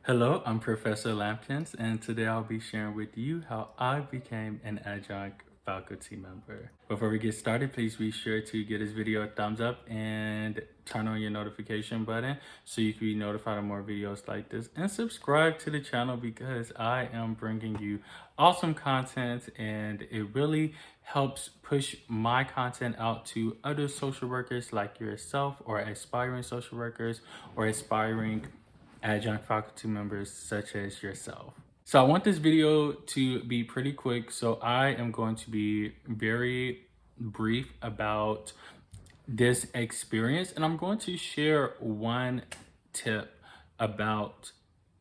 Hello, I'm Professor Lampkins, and today I'll be sharing with you how I became an adjunct faculty member. Before we get started, please be sure to give this video a thumbs up and turn on your notification button so you can be notified of more videos like this, and subscribe to the channel because I am bringing you awesome content and it really helps push my content out to other social workers like yourself, or aspiring social workers, or aspiring adjunct faculty members such as yourself. So I want this video to be pretty quick, so I am going to be very brief about this experience, and I'm going to share one tip about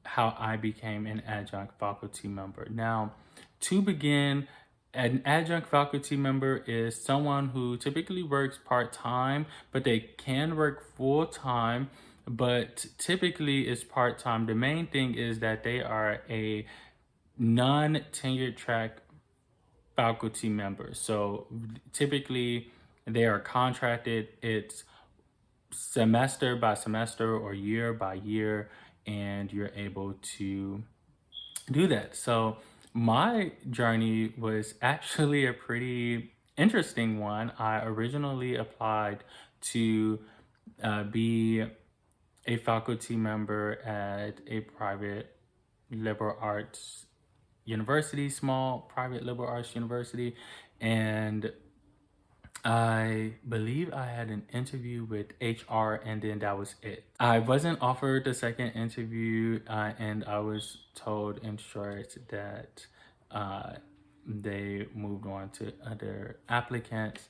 how I became an adjunct faculty member. Now, to begin, an adjunct faculty member is someone who typically works part-time, but they can work full-time, but typically it's part-time. The main thing is that they are a non-tenured track faculty member. So typically they are contracted. It's semester by semester or year by year, and you're able to do that. So my journey was actually a pretty interesting one. I originally applied to be a faculty member at a private liberal arts university, small private liberal arts university, and I believe I had an interview with HR, and then that was it. I wasn't offered the second interview, and I was told in short that they moved on to other applicants.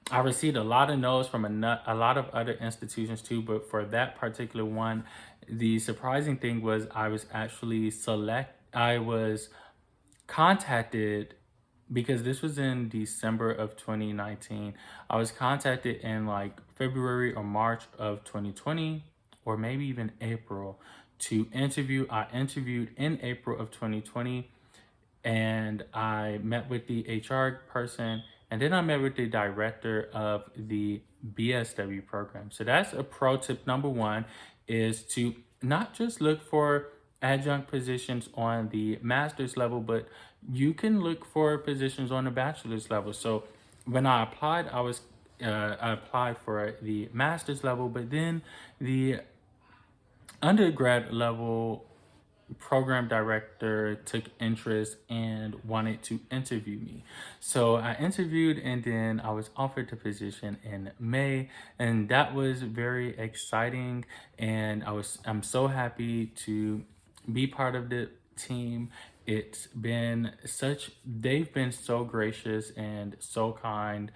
I received a lot of no's from a lot of other institutions too, but for that particular one, the surprising thing was I was contacted because this was in December of 2019. I was contacted in like February or March of 2020, or maybe even April, to interview. I interviewed in April of 2020, and I met with the HR person, and then I met with the director of the BSW program. So that's a pro tip number one, is to not just look for adjunct positions on the master's level, but you can look for positions on the bachelor's level. So when I applied, I applied for the master's level, but then the undergrad level program director took interest and wanted to interview me. So I interviewed, and then I was offered the position in May, and that was very exciting, and I'm so happy to be part of the team. They've been so gracious and so kind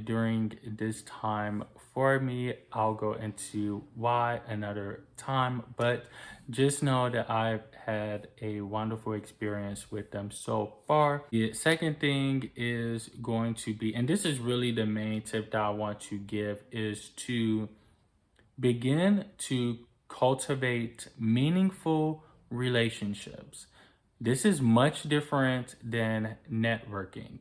during this time for me. I'll go into why another time, but just know that I've had a wonderful experience with them so far. The second thing is going to be, and this is really the main tip that I want to give, is to begin to cultivate meaningful relationships. This is much different than networking.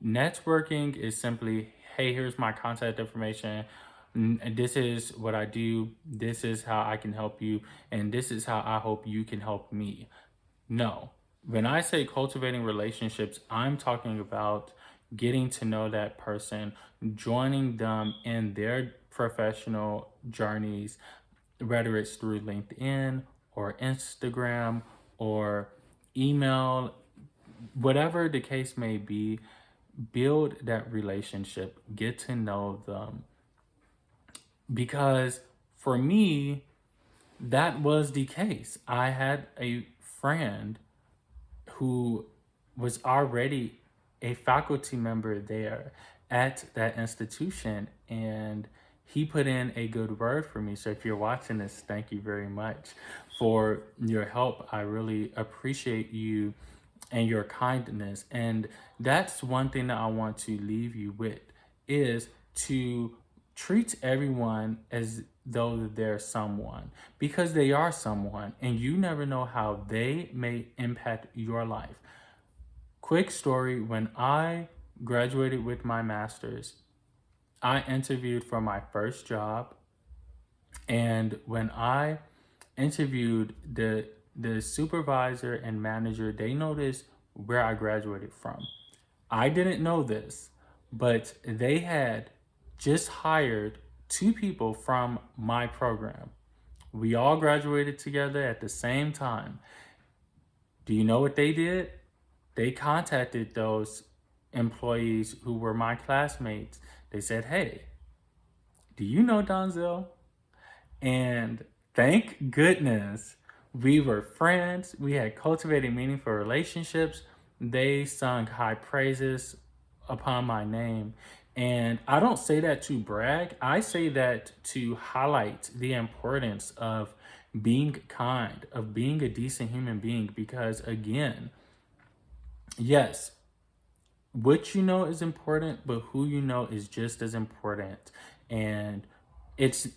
Networking is simply, hey, here's my contact information. This is what I do. This is how I can help you. And this is how I hope you can help me. No. When I say cultivating relationships, I'm talking about getting to know that person, joining them in their professional journeys, whether it's through LinkedIn or Instagram or email, whatever the case may be. Build that relationship, get to know them. Because for me, that was the case. I had a friend who was already a faculty member there at that institution, and he put in a good word for me. So if you're watching this, thank you very much for your help. I really appreciate you and your kindness. And that's one thing that I want to leave you with, is to treat everyone as though they're someone, because they are someone, and you never know how they may impact your life. Quick story: when I graduated with my master's, I interviewed for my first job, and when I interviewed, the the supervisor and manager, they noticed where I graduated from. I didn't know this, but they had just hired 2 people from my program. We all graduated together at the same time. Do you know what they did? They contacted those employees who were my classmates. They said, "Hey, do you know Donzel?" And thank goodness we were friends. We had cultivated meaningful relationships. They sung high praises upon my name. And I don't say that to brag. I say that to highlight the importance of being kind, of being a decent human being. Because again, yes, what you know is important, but who you know is just as important. And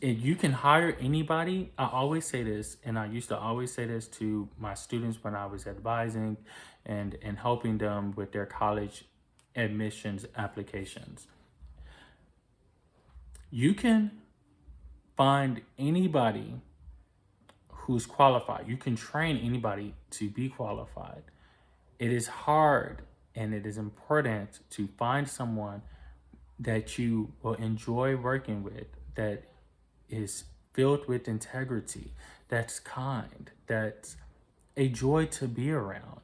you can hire anybody. I always say this, and I used to always say this to my students when I was advising and helping them with their college admissions applications. You can find anybody who's qualified. You can train anybody to be qualified. It is hard and it is important to find someone that you will enjoy working with, that is filled with integrity, that's kind, that's a joy to be around.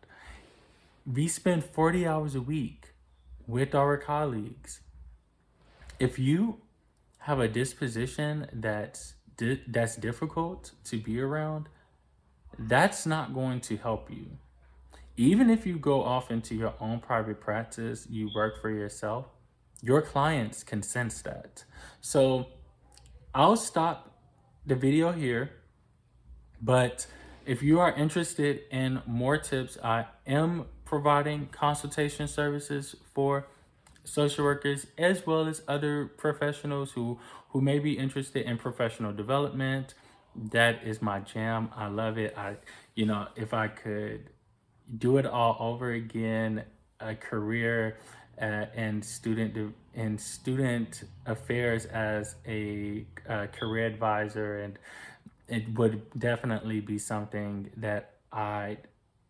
We spend 40 hours a week with our colleagues. If you have a disposition that's difficult to be around, that's not going to help you. Even if you go off into your own private practice, you work for yourself, your clients can sense that. So I'll stop the video here, but if you are interested in more tips, I am providing consultation services for social workers as well as other professionals who may be interested in professional development. That is my jam. I love it. If I could do it all over again, a career in student affairs as a career advisor, and it would definitely be something that I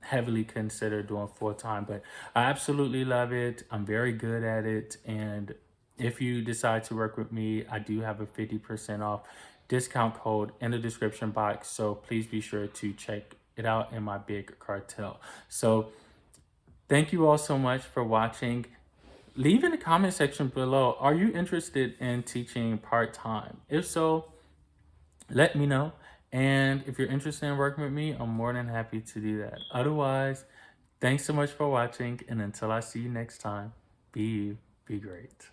heavily consider doing full time. But I absolutely love it. I'm very good at it, and if you decide to work with me, I do have a 50% off discount code in the description box. So please be sure to check it out in my big cartel. So thank you all so much for watching. Leave in the comment section below, are you interested in teaching part-time? If so, let me know. And if you're interested in working with me, I'm more than happy to do that. Otherwise, thanks so much for watching. And until I see you next time, be you, be great.